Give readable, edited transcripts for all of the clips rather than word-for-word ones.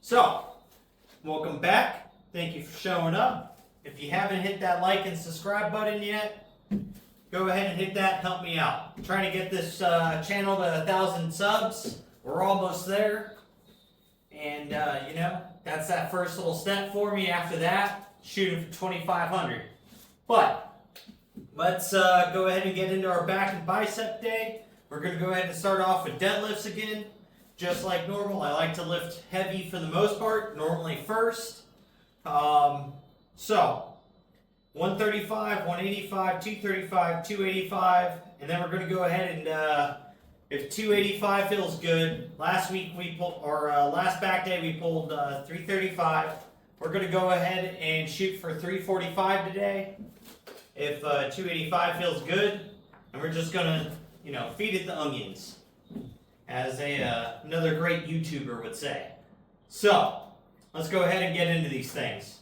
So, welcome back. Thank you for showing up. If you haven't hit that like and subscribe button yet, go ahead and hit that. Help me out. I'm trying to get this channel to 1,000 subs. We're almost there. And, that's that first little step for me. After that, shooting for 2,500. But, let's go ahead and get into our back and bicep day. We're going to go ahead and start off with deadlifts again. Just like normal, I like to lift heavy for the most part, normally first. So, 135, 185, 235, 285, and then we're going to go ahead and, if 285 feels good, last back day we pulled 335. We're going to go ahead and shoot for 345 today. If 285 feels good, and we're just going to, feed it the onions, as another great YouTuber would say. So, let's go ahead and get into these things.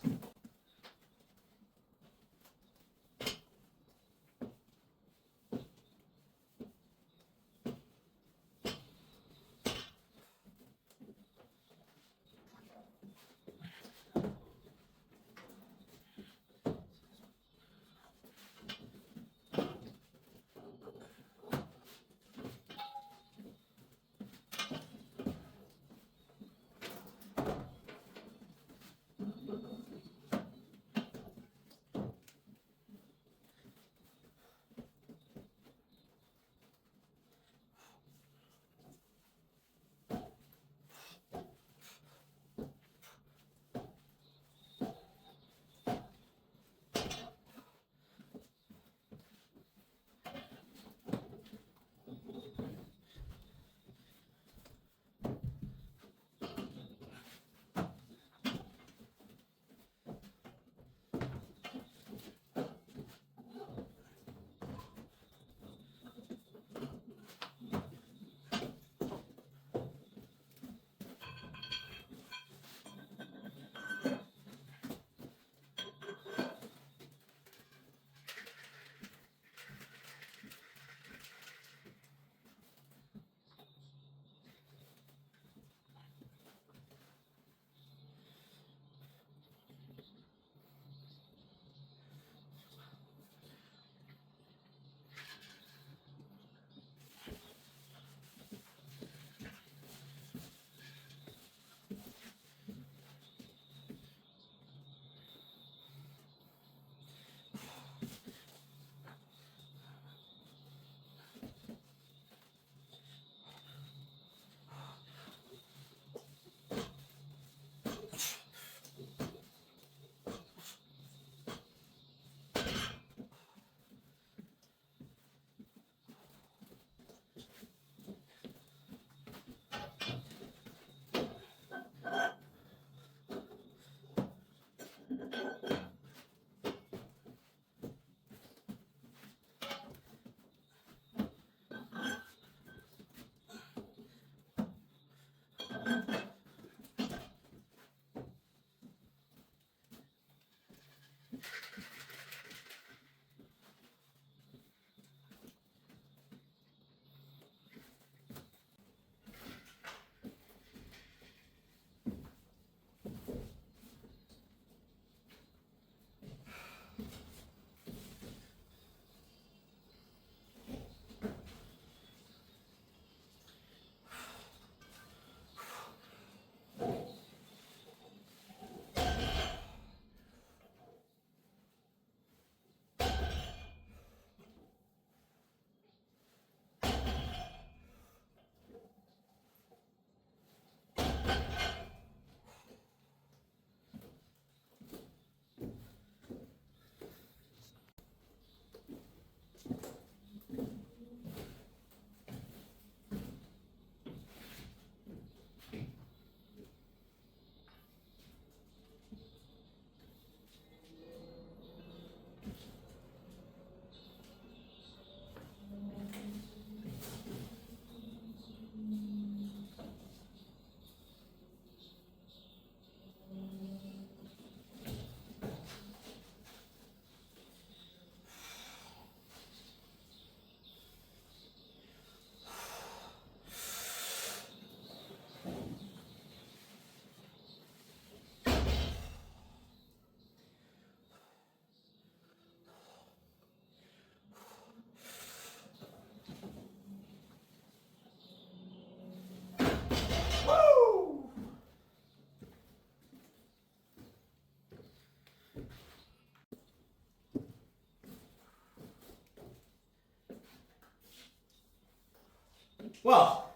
Well,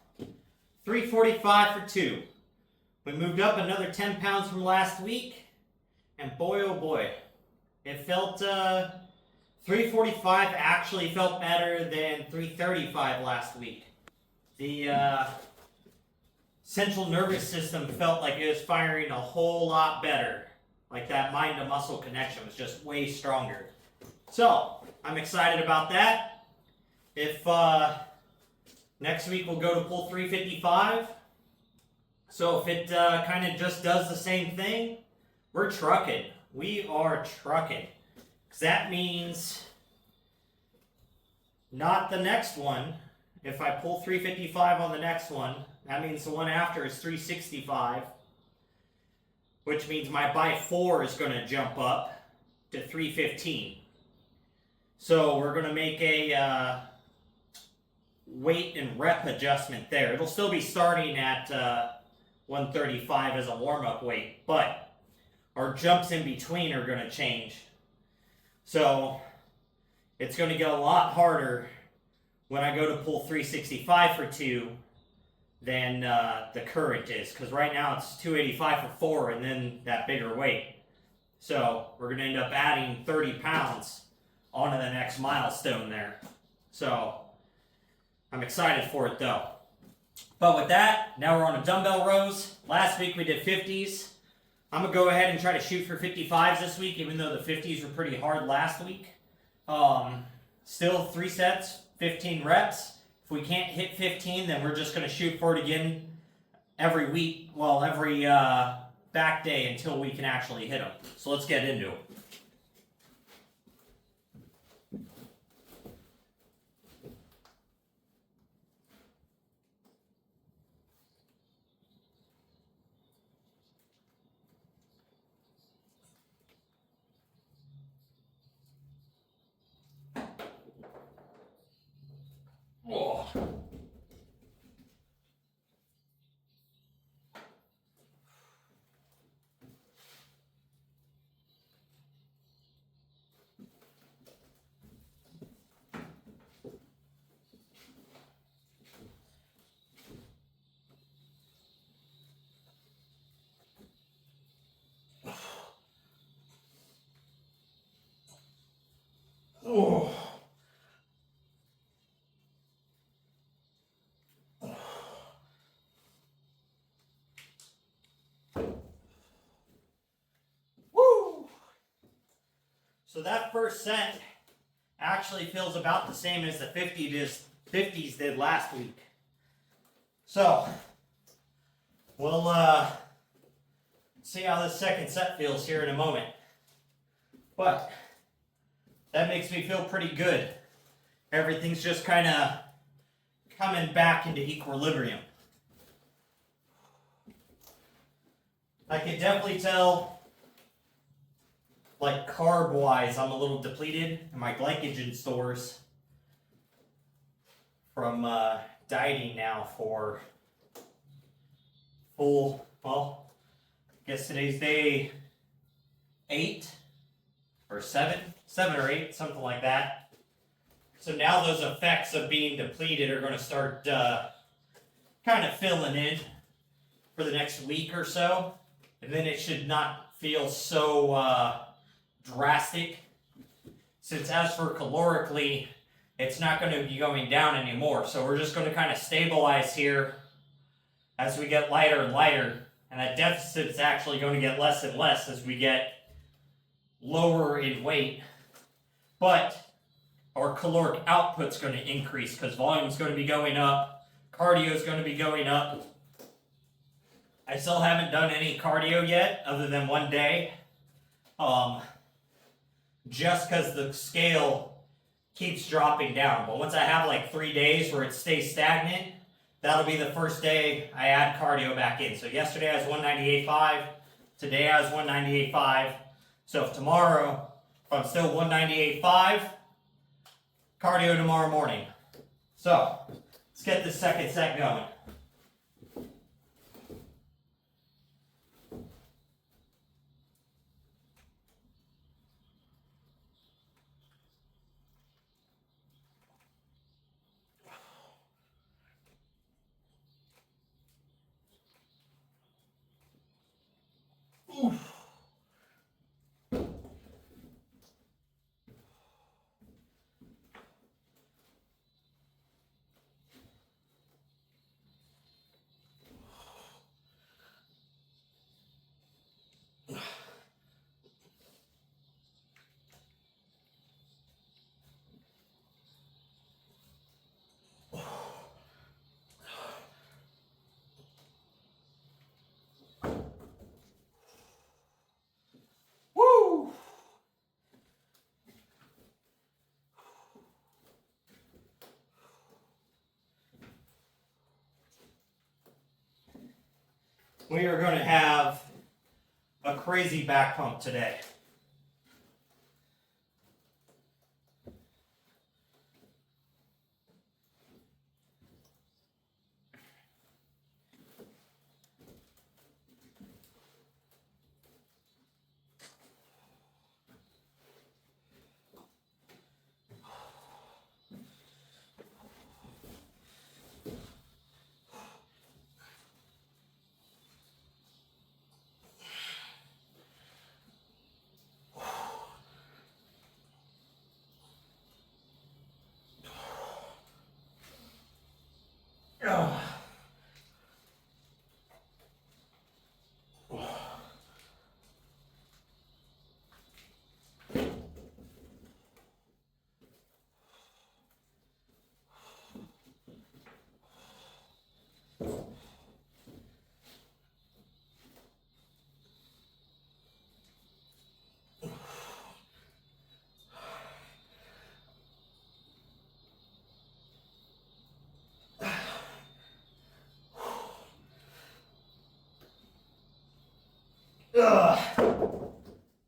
345 for 2. We moved up another 10 pounds from last week, and boy oh boy, it felt 345 actually felt better than 335 last week. The central nervous system felt like it was firing a whole lot better. Like that mind to muscle connection was just way stronger. So, I'm excited about that. If next week we'll go to pull 355. So if it kind of just does the same thing, we're trucking. We are trucking. Because that means not the next one. If I pull 355 on the next one, that means the one after is 365. Which means my by 4 is going to jump up to 315. So we're going to make a weight and rep adjustment there. It'll still be starting at 135 as a warm-up weight, but our jumps in between are going to change. So it's going to get a lot harder when I go to pull 365 for 2 than the current is, because right now it's 285 for 4 and then that bigger weight. So we're going to end up adding 30 pounds onto the next milestone there. So I'm excited for it though. But with that, now we're on a dumbbell rows. Last week we did 50s. I'm going to go ahead and try to shoot for 55s this week, even though the 50s were pretty hard last week. Still 3 sets, 15 reps. If we can't hit 15, then we're just going to shoot for it again every week, well, every back day until we can actually hit them. So let's get into it. Oh. Oh. Woo! So that first set actually feels about the same as the 50s did last week. So we'll see how this second set feels here in a moment. But that makes me feel pretty good. Everything's just kind of coming back into equilibrium. I can definitely tell, like carb-wise, I'm a little depleted in my glycogen stores from dieting now for full, well, I guess today's day 8 or 7 or 8, something like that. So now those effects of being depleted are going to start kind of filling in for the next week or so. And then it should not feel so drastic. Since as for calorically, it's not going to be going down anymore. So we're just going to kind of stabilize here as we get lighter and lighter. And that deficit is actually going to get less and less as we get lower in weight. But our caloric output's going to increase because volume is going to be going up. Cardio is going to be going up. I still haven't done any cardio yet other than one day. Just because the scale keeps dropping down. But once I have like 3 days where it stays stagnant, that'll be the first day I add cardio back in. So yesterday I was 198.5. Today I was 198.5. So if tomorrow, if I'm still 198.5, cardio tomorrow morning. So let's get this second set going. we are going to have a crazy back pump today.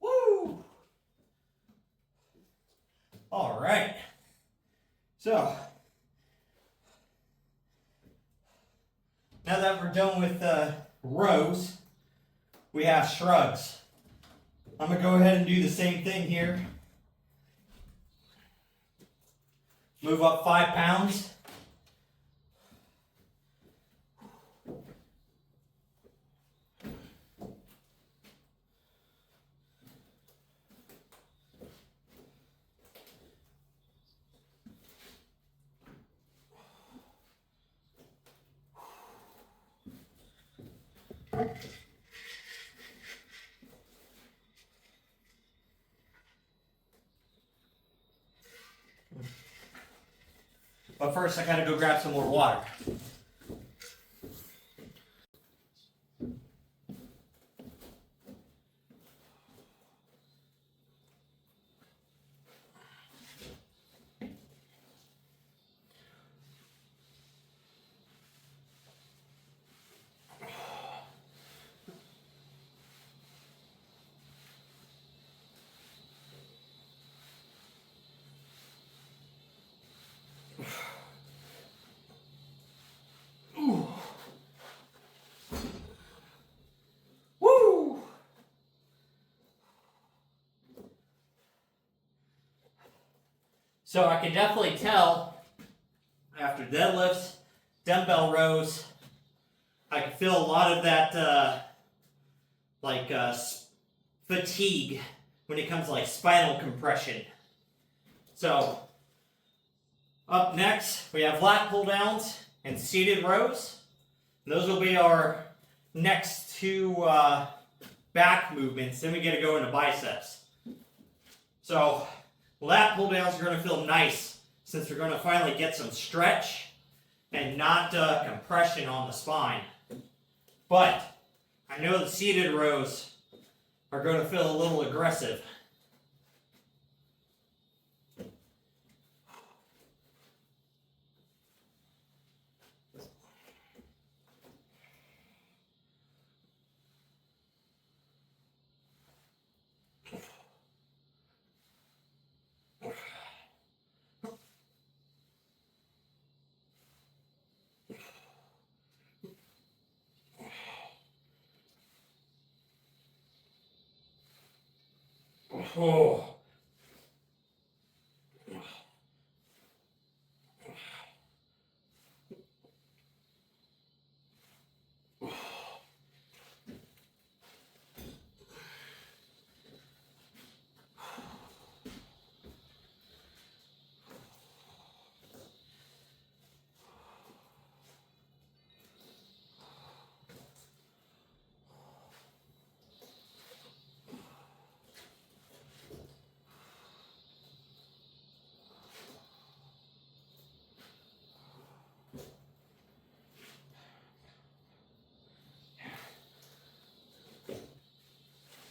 Woo! All right. So, now that we're done with rows, we have shrugs. I'm going to go ahead and do the same thing here. Move up 5 pounds. But first, I gotta go grab some more water. Woo! So I can definitely tell after deadlifts, dumbbell rows, I can feel a lot of that fatigue when it comes to like spinal compression. So up next, we have lat pull downs and seated rows. Those will be our next two back movements. Then we get to go into biceps. So lat pull downs are going to feel nice since we're going to finally get some stretch and not compression on the spine. But I know the seated rows are going to feel a little aggressive. Oh.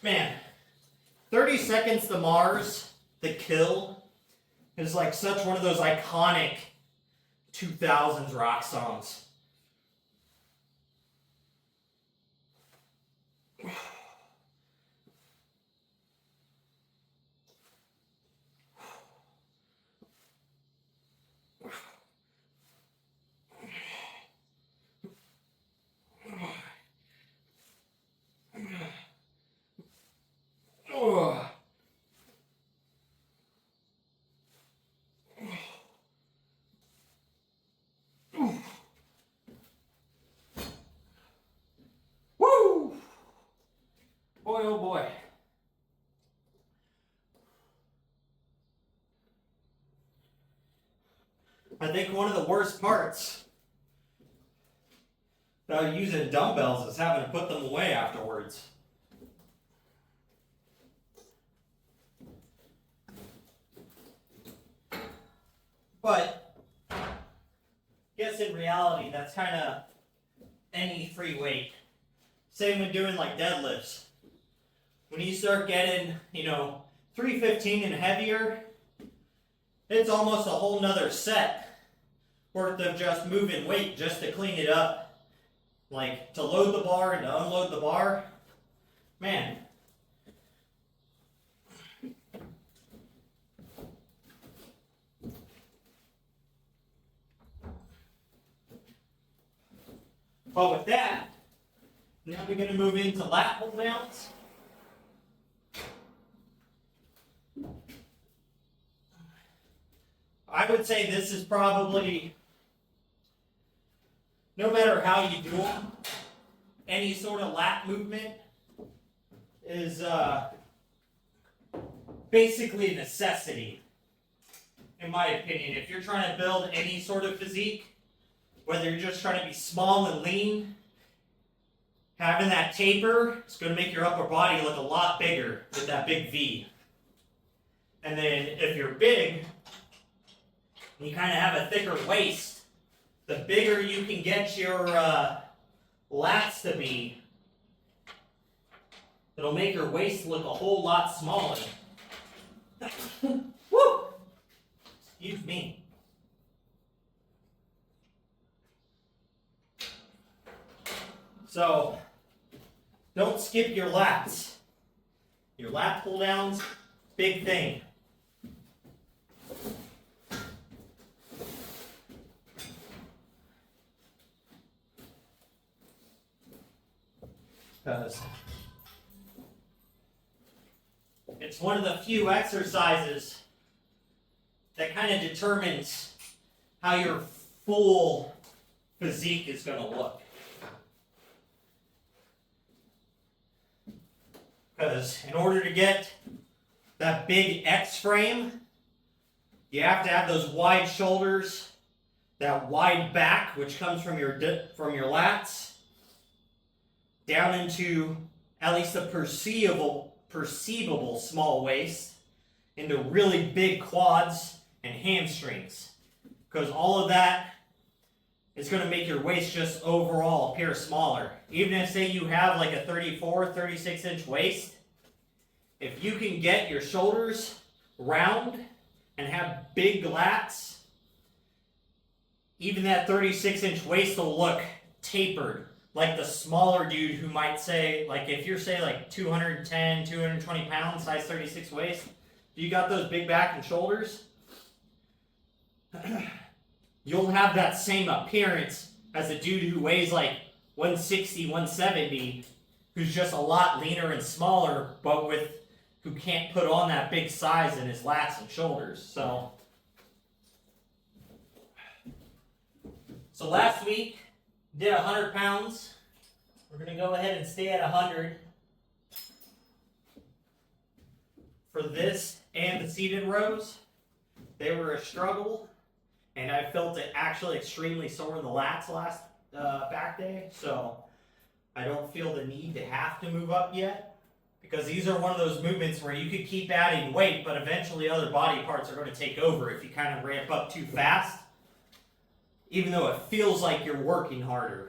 Man, 30 Seconds to Mars, The Kill, is like such one of those iconic 2000s rock songs. Boy, oh boy. I think one of the worst parts about using dumbbells is having to put them away afterwards. But I guess in reality, that's kind of any free weight. Same when doing like deadlifts. When you start getting, 315 and heavier, it's almost a whole nother set worth of just moving weight just to clean it up. Like to load the bar and to unload the bar. Man. But with that, now we're going to move into lat pull downs. I would say this is probably, no matter how you do them, any sort of lat movement is basically a necessity, in my opinion. If you're trying to build any sort of physique, whether you're just trying to be small and lean, having that taper is going to make your upper body look a lot bigger with that big V. And then if you're big, and you kind of have a thicker waist, the bigger you can get your lats to be, it'll make your waist look a whole lot smaller. Woo! Excuse me. So, don't skip your lats. Your lat pull downs, big thing. Because it's one of the few exercises that kind of determines how your full physique is going to look. Because in order to get that big X frame, you have to have those wide shoulders, that wide back, which comes from your lats, down into at least a perceivable small waist, into really big quads and hamstrings. Because all of that is going to make your waist just overall appear smaller. Even if, say, you have like a 34, 36 inch waist, if you can get your shoulders round and have big lats, even that 36 inch waist will look tapered. Like the smaller dude who might say, like if you're say like 210, 220 pounds, size 36 waist, you got those big back and shoulders, you'll have that same appearance as a dude who weighs like 160, 170, who's just a lot leaner and smaller, but who can't put on that big size in his lats and shoulders. So last week, did 100 pounds. We're going to go ahead and stay at 100 for this and the seated rows. They were a struggle, and I felt it actually extremely sore in the lats last back day, so I don't feel the need to have to move up yet, because these are one of those movements where you could keep adding weight, but eventually other body parts are going to take over if you kind of ramp up too fast, even though it feels like you're working harder.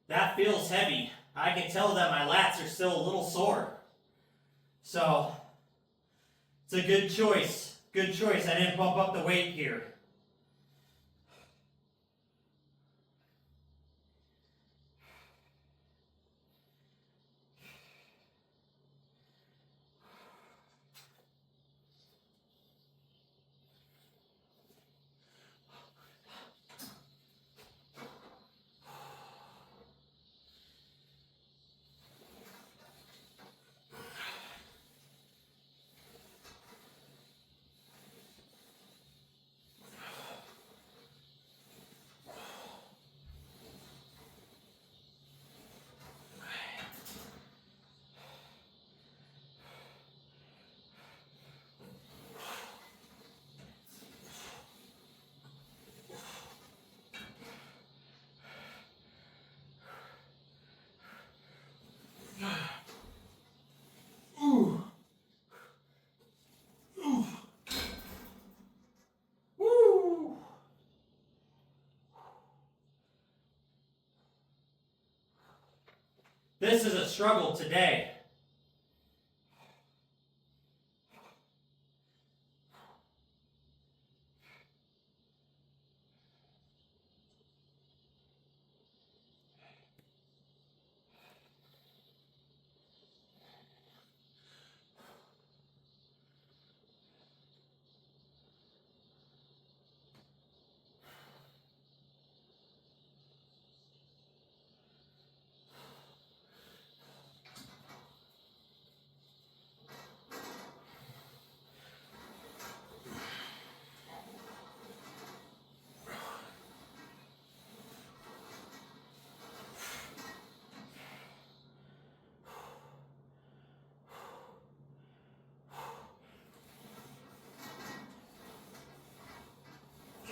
That feels heavy. I can tell that my lats are still a little sore. So, it's a good choice. Good choice. I didn't bump up the weight here. This is a struggle today.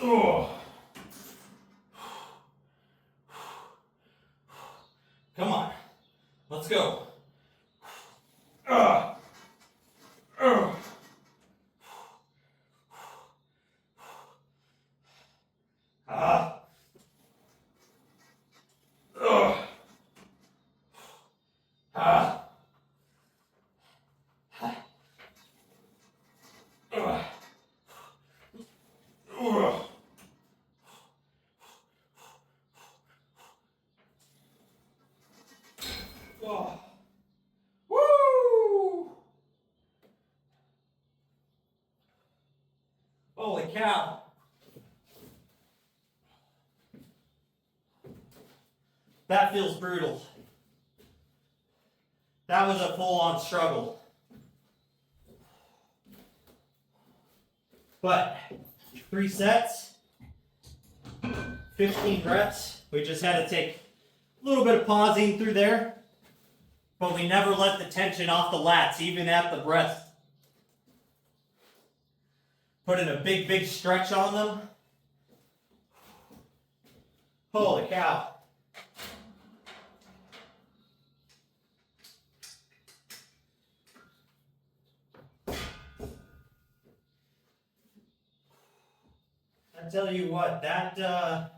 Oh. Come on. Let's go. Ah. Oh. Woo! Holy cow. That feels brutal. That was a full-on struggle. But 3 sets, 15 reps. We just had to take a little bit of pausing through there, but we never let the tension off the lats, even at the breath. Putting a big stretch on them. Holy cow. I tell you what, that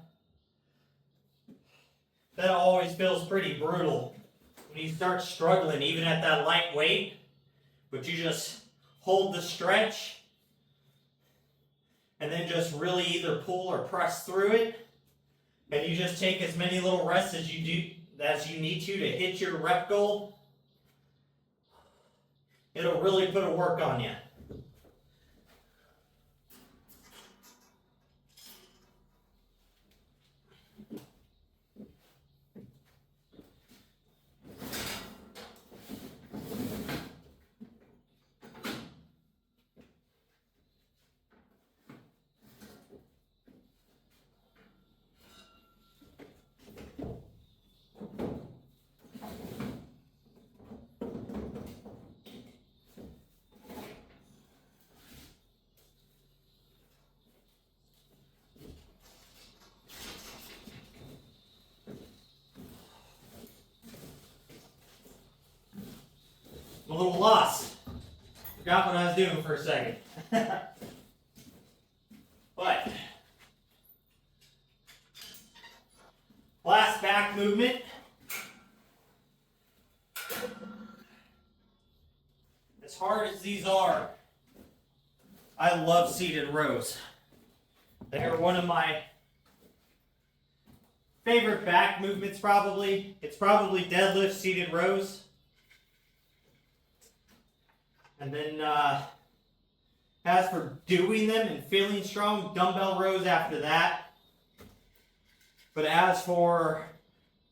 always feels pretty brutal when you start struggling, even at that light weight. But you just hold the stretch, and then just really either pull or press through it, and you just take as many little rests as you need to hit your rep goal. It'll really put a work on you. I'm a little lost. Forgot what I was doing for a second. But last back movement I love seated rows. They're one of my favorite back movements probably. It's probably deadlift seated rows. And then as for doing them and feeling strong, dumbbell rows after that. But as for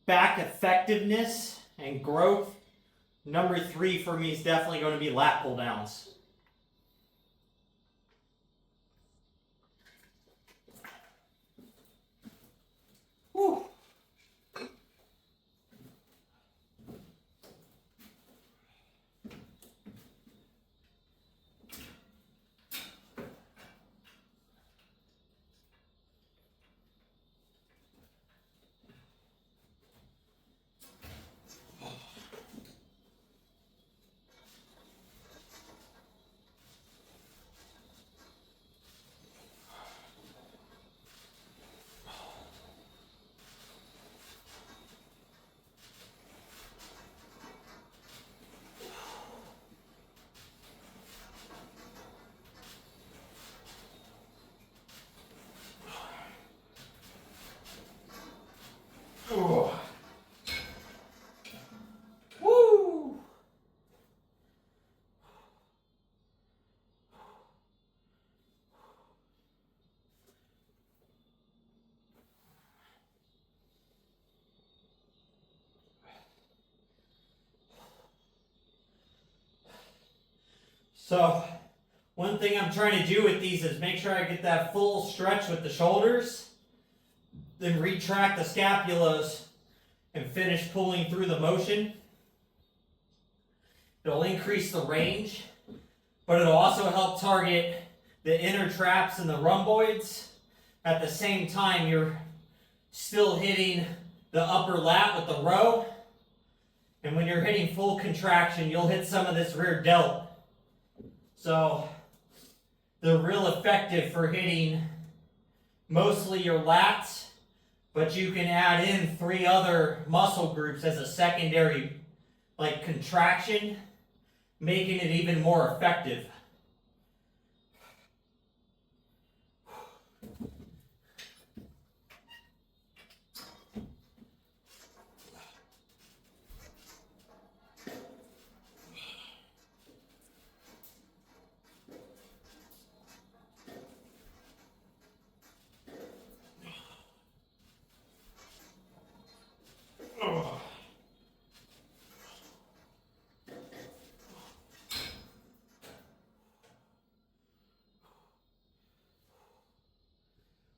back effectiveness and growth, number 3 for me is definitely going to be lat pull downs. Whew. Oh. Woo! So, one thing I'm trying to do with these is make sure I get that full stretch with the shoulders, then retract the scapulas and finish pulling through the motion. It'll increase the range, but it'll also help target the inner traps and the rhomboids. At the same time, you're still hitting the upper lat with the row. And when you're hitting full contraction, you'll hit some of this rear delt. So they're real effective for hitting mostly your lats, but you can add in 3 other muscle groups as a secondary like contraction, making it even more effective.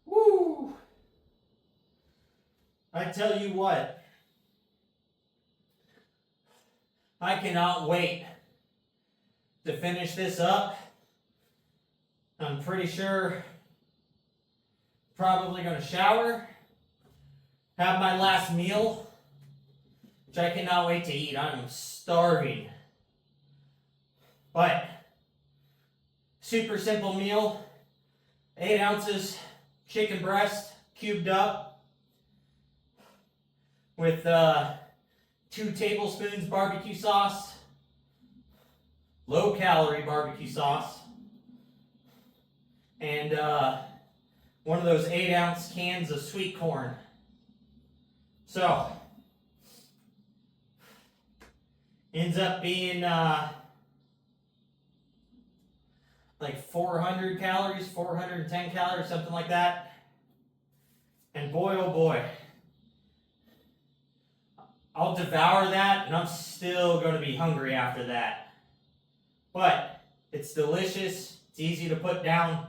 Woo! I tell you what, I cannot wait to finish this up. I'm pretty sure probably going to shower, have my last meal, which I cannot wait to eat. I'm starving. But super simple meal, 8 ounces chicken breast cubed up with 2 tablespoons barbecue sauce, low calorie barbecue sauce, and one of those 8-ounce cans of sweet corn. So, ends up being like 400 calories, 410 calories, something like that. And boy, oh boy, I'll devour that and I'm still going to be hungry after that. But it's delicious, it's easy to put down.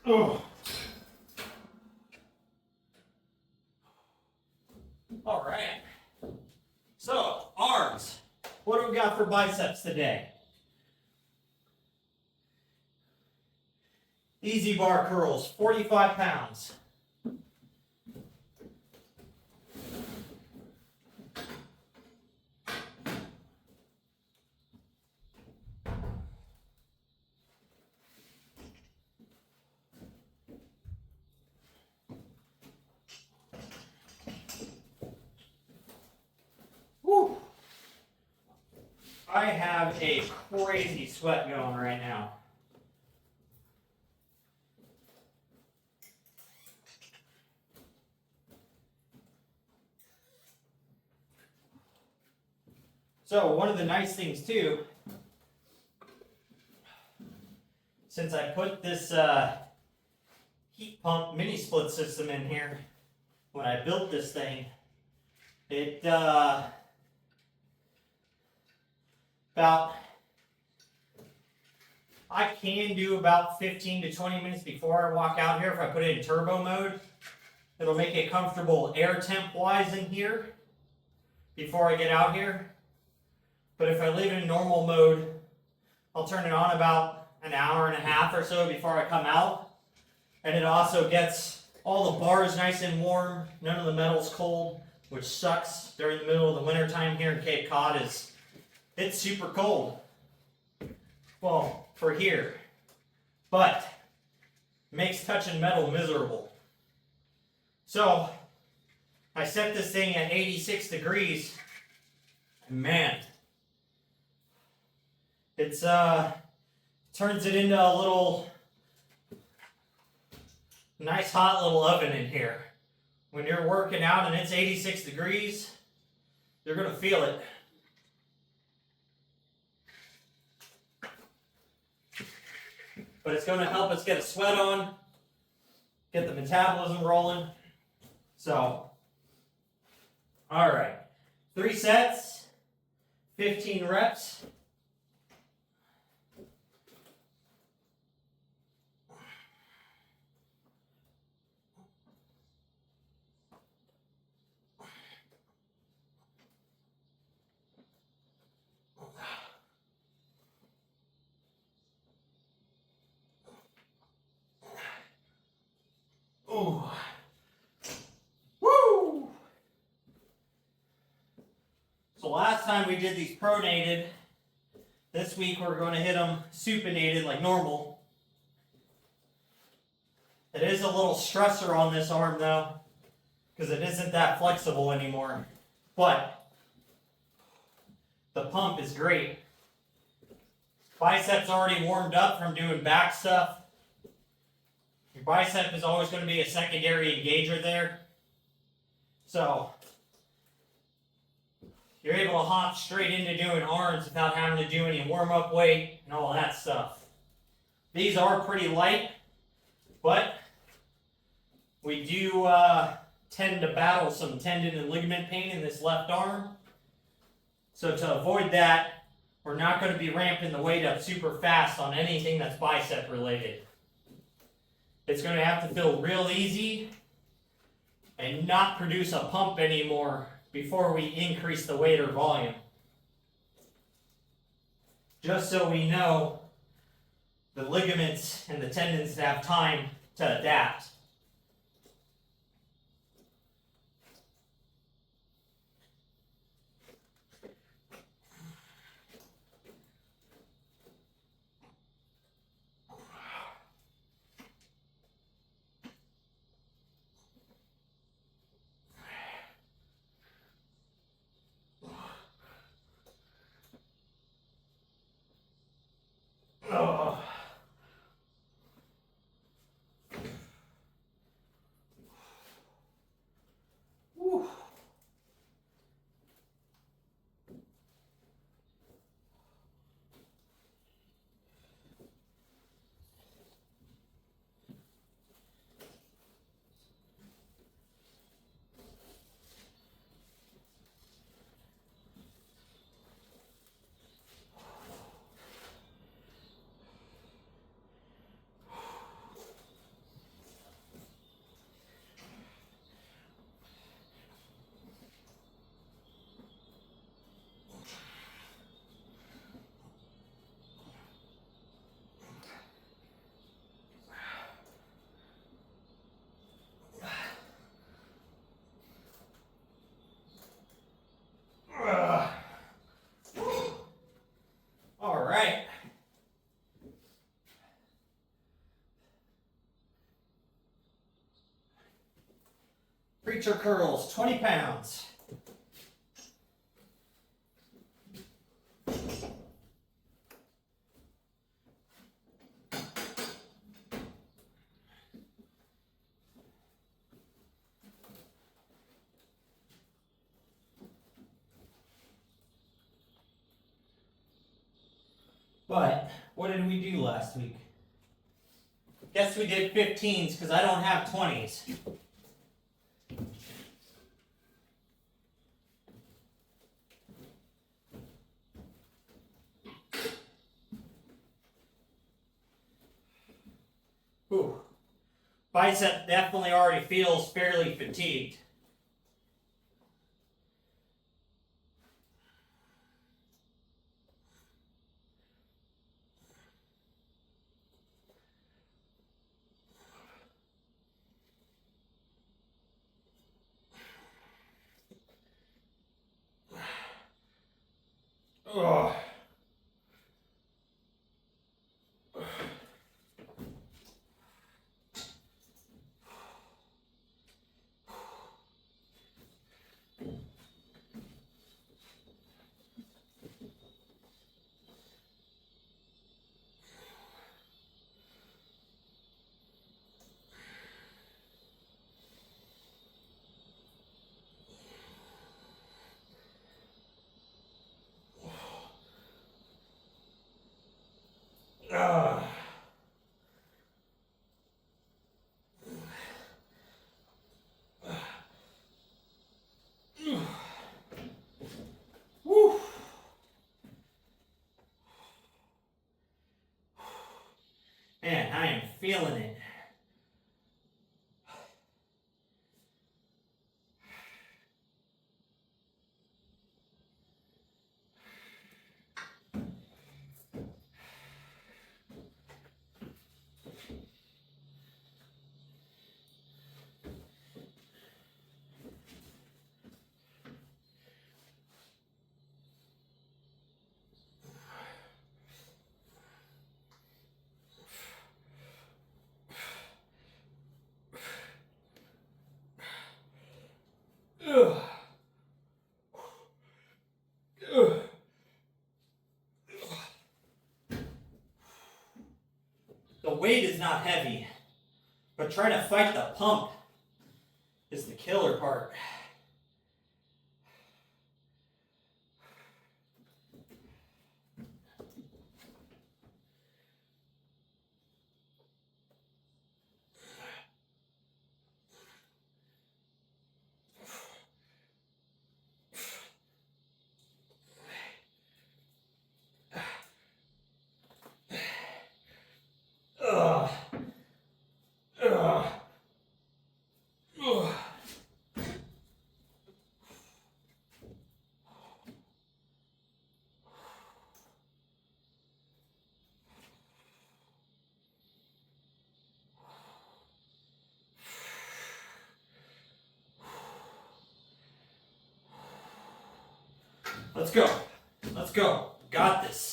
Oh. All right. So, arms. What do we got for biceps today? Easy bar curls, 45 pounds. I have a crazy sweat going right now. So one of the nice things too, since I put this heat pump mini split system in here, when I built this thing, it I can do about 15 to 20 minutes before I walk out here if I put it in turbo mode. It'll make it comfortable air temp wise in here before I get out here. But if I leave it in normal mode, I'll turn it on about an hour and a half or so before I come out. And it also gets all the bars nice and warm, none of the metal's cold, which sucks during the middle of the winter time here in Cape Cod. It's super cold. Well, for here. But it makes touching metal miserable. So I set this thing at 86 degrees. And man, it's turns it into a little nice hot little oven in here. When you're working out and it's 86 degrees, you're gonna feel it. But it's gonna help us get a sweat on, get the metabolism rolling. So, all right, 3 sets, 15 reps. Ooh. Woo! So last time we did these pronated. This week we're going to hit them supinated like normal. It is a little stressor on this arm though, because it isn't that flexible anymore. But the pump is great. Biceps already warmed up from doing back stuff. Your bicep is always going to be a secondary engager there. So you're able to hop straight into doing arms without having to do any warm-up weight and all that stuff. These are pretty light, but we do tend to battle some tendon and ligament pain in this left arm. So to avoid that, we're not going to be ramping the weight up super fast on anything that's bicep related. It's going to have to feel real easy and not produce a pump anymore before we increase the weight or volume. Just so we know the ligaments and the tendons have time to adapt. Oh. Whew. All right. Preacher curls, 20 pounds. But what did we do last week? Guess we did 15s because I don't have 20s. Ooh. Bicep definitely already feels fairly fatigued. Ugh. Ugh. Woo. Man, I am feeling it. Ugh. Ugh. The weight is not heavy, but trying to fight the pump is the killer part. Ugh. Ugh. Ugh. Let's go. Let's go. Got this.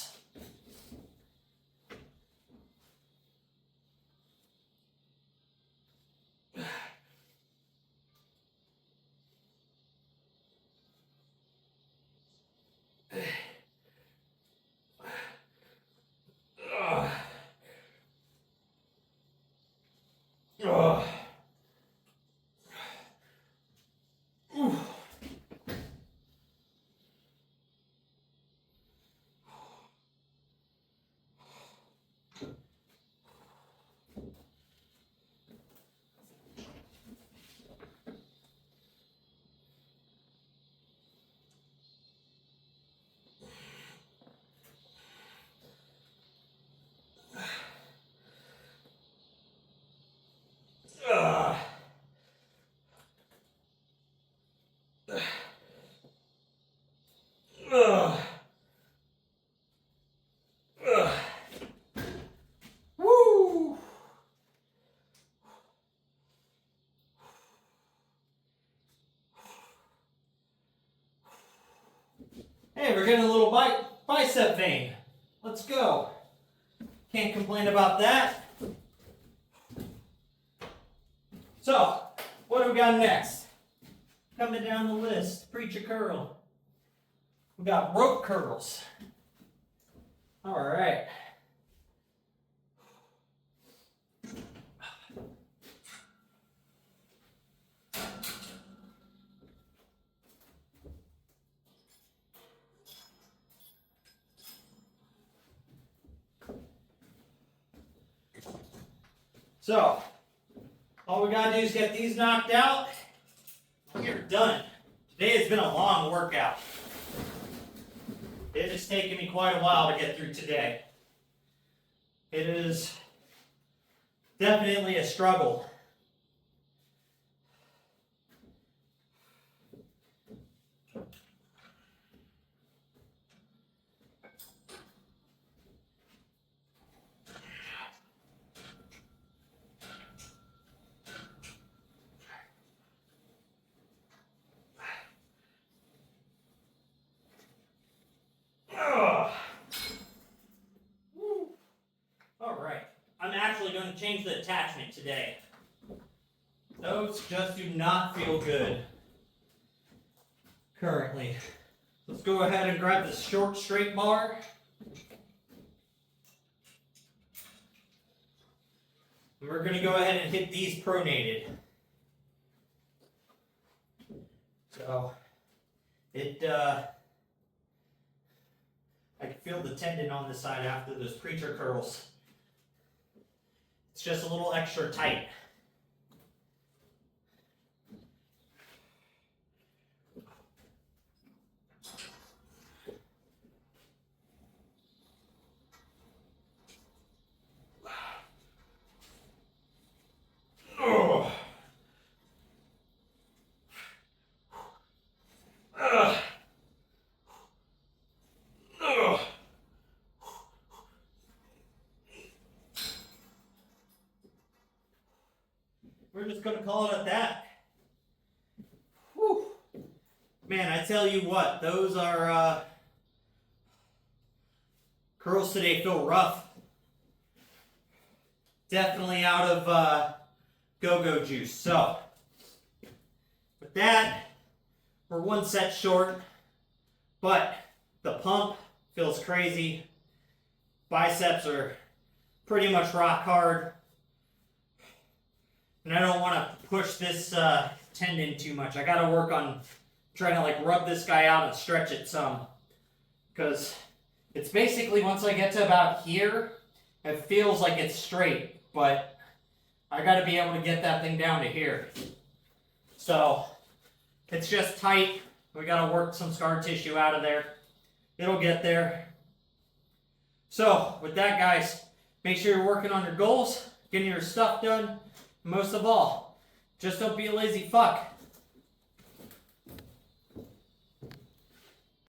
Ugh. Ugh. Ooh. Ugh. Ugh. Ugh. Woo. Hey, we're getting a little bicep vein. Let's go. Can't complain about that. So, what do we got next? Coming down the list, preach a curl. We got rope curls. All right. So, all we gotta do is get these knocked out. We're done. Today has been a long workout. It has taken me quite a while to get through today. It is definitely a struggle. Alright, I'm actually going to change the attachment today. Those just do not feel good currently. Let's go ahead and grab the short straight bar. And we're going to go ahead and hit these pronated. So, I can feel the tendon on this side after those preacher curls. It's just a little extra tight. We're just going to call it at that. Whew. Man, I tell you what, those are curls today feel rough. Definitely out of go-go juice. So, with that, we're one set short, but the pump feels crazy. Biceps are pretty much rock hard. And I don't want to push this tendon too much. I got to work on trying to like rub this guy out and stretch it some. Because it's basically once I get to about here, it feels like it's straight. But I got to be able to get that thing down to here. So it's just tight. We got to work some scar tissue out of there. It'll get there. So with that, guys, make sure you're working on your goals, getting your stuff done. Most of all, just don't be a lazy fuck.